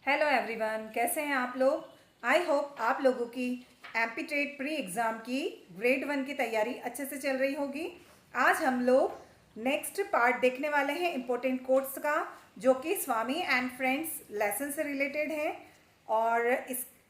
Hello everyone, कैसे हैं आप लोग। आई होप आप लोगों की एमपी ट्रेड प्री एग्ज़ाम की ग्रेड 1 की तैयारी अच्छे से चल रही होगी। आज हम लोग नेक्स्ट पार्ट देखने वाले हैं इम्पोर्टेंट कोट्स का, जो कि स्वामी एंड फ्रेंड्स लेसन से रिलेटेड है। और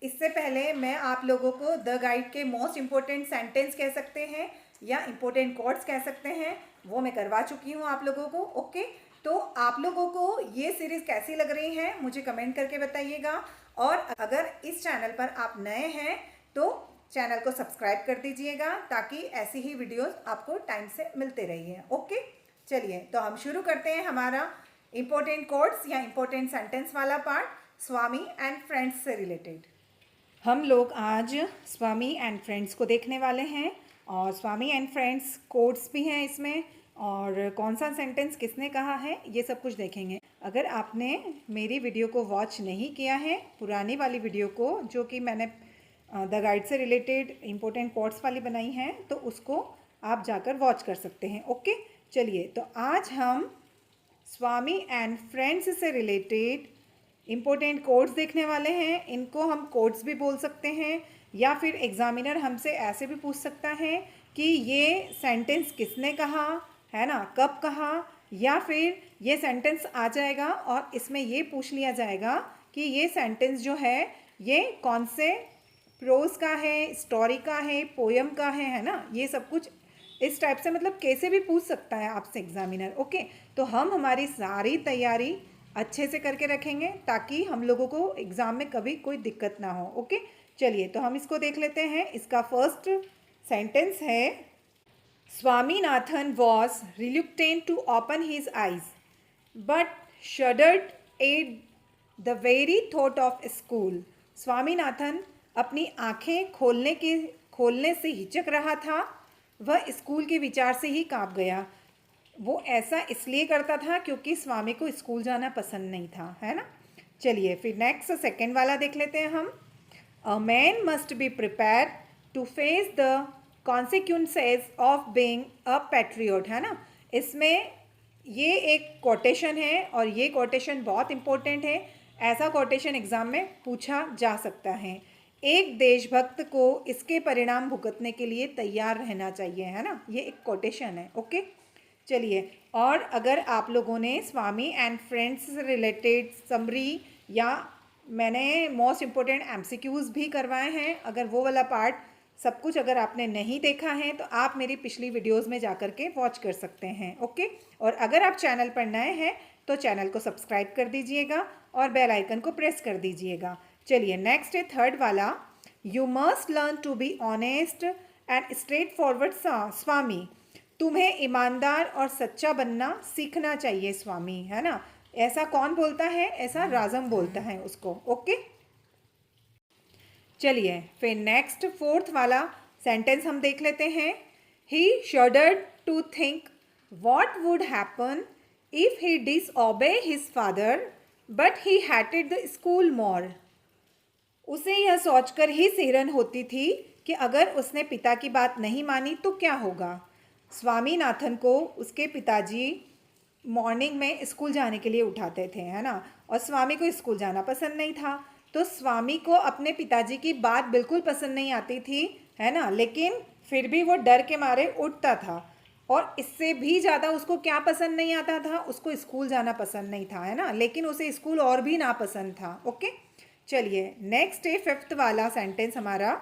इससे पहले मैं आप लोगों को द गाइड के मोस्ट इम्पोर्टेंट सेंटेंस कह सकते हैं या इम्पोर्टेंट कोट्स कह सकते हैं, वो मैं करवा चुकी हूँ आप लोगों को। ओके, तो आप लोगों को ये सीरीज़ कैसी लग रही है मुझे कमेंट करके बताइएगा। और अगर इस चैनल पर आप नए हैं तो चैनल को सब्सक्राइब कर दीजिएगा, ताकि ऐसी ही वीडियोस आपको टाइम से मिलते रहिए। ओके, चलिए तो हम शुरू करते हैं हमारा इम्पोर्टेंट कोट्स या इम्पोर्टेंट सेंटेंस वाला पार्ट, स्वामी एंड फ्रेंड्स से रिलेटेड। हम लोग आज स्वामी एंड फ्रेंड्स को देखने वाले हैं, और स्वामी एंड फ्रेंड्स कोट्स भी हैं इसमें, और कौन सा सेंटेंस किसने कहा है ये सब कुछ देखेंगे। अगर आपने मेरी वीडियो को वॉच नहीं किया है, पुरानी वाली वीडियो को जो कि मैंने द गाइड से रिलेटेड इम्पोर्टेंट कोट्स वाली बनाई है, तो उसको आप जाकर वॉच कर सकते हैं। ओके, चलिए तो आज हम स्वामी एंड फ्रेंड्स से रिलेटेड इम्पोर्टेंट कोट्स देखने वाले हैं। इनको हम कोट्स भी बोल सकते हैं, या फिर एग्जामिनर हमसे ऐसे भी पूछ सकता है कि ये सेंटेंस किसने कहा है ना, कब कहा, या फिर ये सेंटेंस आ जाएगा और इसमें ये पूछ लिया जाएगा कि ये सेंटेंस जो है ये कौन से प्रोज का है, स्टोरी का है, पोयम का है ना, ये सब कुछ इस टाइप से, मतलब कैसे भी पूछ सकता है आपसे एग्जामिनर। ओके, तो हम हमारी सारी तैयारी अच्छे से करके रखेंगे ताकि हम लोगों को एग्ज़ाम में कभी कोई दिक्कत ना हो। ओके, चलिए तो हम इसको देख लेते हैं। इसका फर्स्ट सेंटेंस है, Swaminathan was reluctant to open his eyes but shuddered at the very thought of school. Swaminathan अपनी आंखें खोलने से हिचक रहा था, वह स्कूल के विचार से ही कांप गया। वो ऐसा इसलिए करता था क्योंकि स्वामी को स्कूल जाना पसंद नहीं था, है ना। चलिए फिर नेक्स्ट सेकंड वाला देख लेते हैं हम। A man must be prepare to face the consequences of being a patriot, है ना। इसमें ये एक कोटेशन है और ये कोटेशन बहुत इंपॉर्टेंट है। ऐसा कोटेशन एग्जाम में पूछा जा सकता है। एक देशभक्त को इसके परिणाम भुगतने के लिए तैयार रहना चाहिए, है ना। ये एक कोटेशन है। ओके, चलिए, और अगर आप लोगों ने स्वामी एंड फ्रेंड्स से रिलेटेड समरी या मैंने मोस्ट इम्पोर्टेंट एमसीक्यूज़ भी करवाए हैं, अगर वो वाला पार्ट सब कुछ अगर आपने नहीं देखा है तो आप मेरी पिछली वीडियोस में जाकर के वॉच कर सकते हैं। ओके, और अगर आप चैनल पर नए हैं तो चैनल को सब्सक्राइब कर दीजिएगा और बेल आइकन को प्रेस कर दीजिएगा। चलिए नेक्स्ट है थर्ड वाला, you must learn to be honest and straightforward Swami. तुम्हें ईमानदार और सच्चा बनना सीखना चाहिए स्वामी, है ना। ऐसा कौन बोलता है, ऐसा राजम बोलता है उसको। ओके, चलिए फिर नेक्स्ट फोर्थ वाला सेंटेंस हम देख लेते हैं। He shuddered to think what would happen if he disobey his father but he hated the school more. उसे यह सोचकर ही सिहरन होती थी कि अगर उसने पिता की बात नहीं मानी तो क्या होगा। स्वामीनाथन को उसके पिताजी मॉर्निंग में स्कूल जाने के लिए उठाते थे, है ना, और स्वामी को स्कूल जाना पसंद नहीं था। तो स्वामी को अपने पिताजी की बात बिल्कुल पसंद नहीं आती थी, है ना, लेकिन फिर भी वो डर के मारे उठता था। और इससे भी ज़्यादा उसको क्या पसंद नहीं आता था, उसको स्कूल जाना पसंद नहीं था, है ना, लेकिन उसे स्कूल और भी नापसंद था। ओके, चलिए नेक्स्ट है फिफ्थ वाला सेंटेंस हमारा,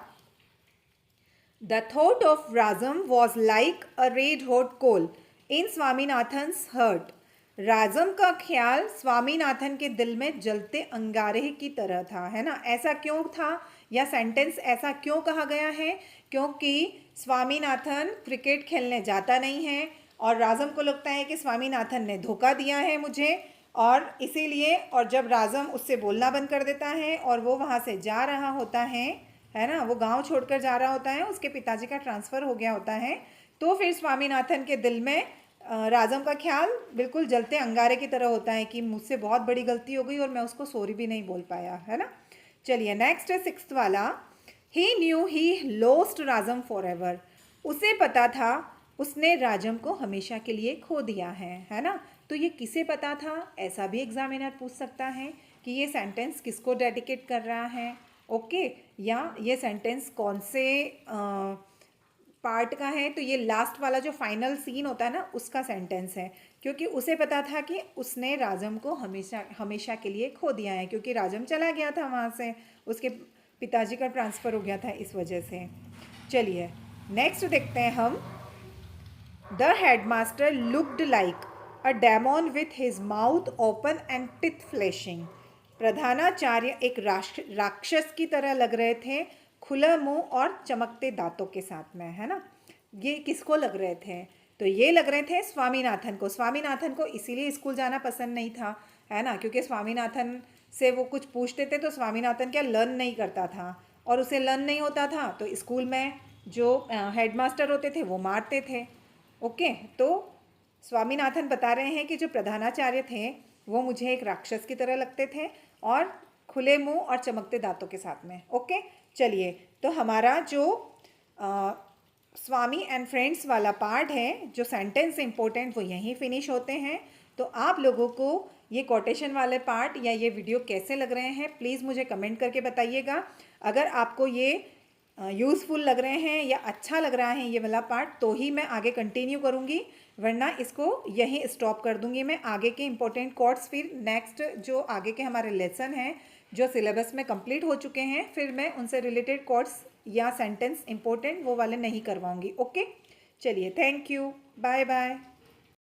the thought of Rajam was like a red hot coal in Swaminathan's heart. Rajam का ख्याल स्वामीनाथन के दिल में जलते अंगारे की तरह था, है ना। ऐसा क्यों था, या सेंटेंस ऐसा क्यों कहा गया है, क्योंकि स्वामीनाथन क्रिकेट खेलने जाता नहीं है और राजम को लगता है कि स्वामीनाथन ने धोखा दिया है मुझे, और इसीलिए, और जब राजम उससे बोलना बंद कर देता है और वो वहाँ से जा रहा होता है ना, वो गांव छोड़कर जा रहा होता है, उसके पिताजी का ट्रांसफ़र हो गया होता है, तो फिर स्वामीनाथन के दिल में राजम का ख्याल बिल्कुल जलते अंगारे की तरह होता है कि मुझसे बहुत बड़ी गलती हो गई और मैं उसको सॉरी भी नहीं बोल पाया, है ना। चलिए नेक्स्ट है सिक्स्थ वाला, he knew he lost Rajam for ever. उसे पता था उसने राजम को हमेशा के लिए खो दिया है ना। तो ये किसे पता था, ऐसा भी एग्जामिनर पूछ सकता है कि ये सेंटेंस किसको डेडिकेट कर रहा है, ओके, या ये सेंटेंस कौन से पार्ट का है। तो ये लास्ट वाला जो फाइनल सीन होता है ना, उसका सेंटेंस है, क्योंकि उसे पता था कि उसने राजम को हमेशा हमेशा के लिए खो दिया है, क्योंकि राजम चला गया था वहाँ से, उसके पिताजी का ट्रांसफ़र हो गया था इस वजह से। चलिए नेक्स्ट देखते हैं हम। The headmaster looked like a demon with his mouth open and teeth flashing. प्रधानाचार्य एक राक्षस की तरह लग रहे थे, खुला मुंह और चमकते दांतों के साथ में, है ना। ये किसको लग रहे थे, तो ये लग रहे थे स्वामीनाथन को। स्वामीनाथन को इसीलिए स्कूल जाना पसंद नहीं था, है ना, क्योंकि स्वामीनाथन से वो कुछ पूछते थे तो स्वामीनाथन क्या लर्न नहीं करता था, और उसे लर्न नहीं होता था तो स्कूल में जो हेडमास्टर होते थे वो मारते थे। ओके, तो स्वामीनाथन बता रहे हैं कि जो प्रधानाचार्य थे वो मुझे एक राक्षस की तरह लगते थे, और खुले मुंह और चमकते दांतों के साथ में। ओके, चलिए, तो हमारा जो स्वामी एंड फ्रेंड्स वाला पार्ट है, जो सेंटेंस इंपॉर्टेंट, वो यहीं फिनिश होते हैं। तो आप लोगों को ये कोटेशन वाले पार्ट या ये वीडियो कैसे लग रहे हैं, प्लीज़ मुझे कमेंट करके बताइएगा। अगर आपको ये यूज़फुल लग रहे हैं या अच्छा लग रहा है ये वाला पार्ट, तो ही मैं आगे कंटिन्यू करूँगी, वरना इसको यहीं स्टॉप कर दूँगी मैं। आगे के इंपॉर्टेंट कोट्स फिर नेक्स्ट जो आगे के हमारे लेसन हैं जो सिलेबस में कंप्लीट हो चुके हैं, फिर मैं उनसे रिलेटेड कोट्स या सेंटेंस इंपॉर्टेंट वो वाले नहीं करवाऊँगी। ओके, चलिए, थैंक यू, बाय बाय।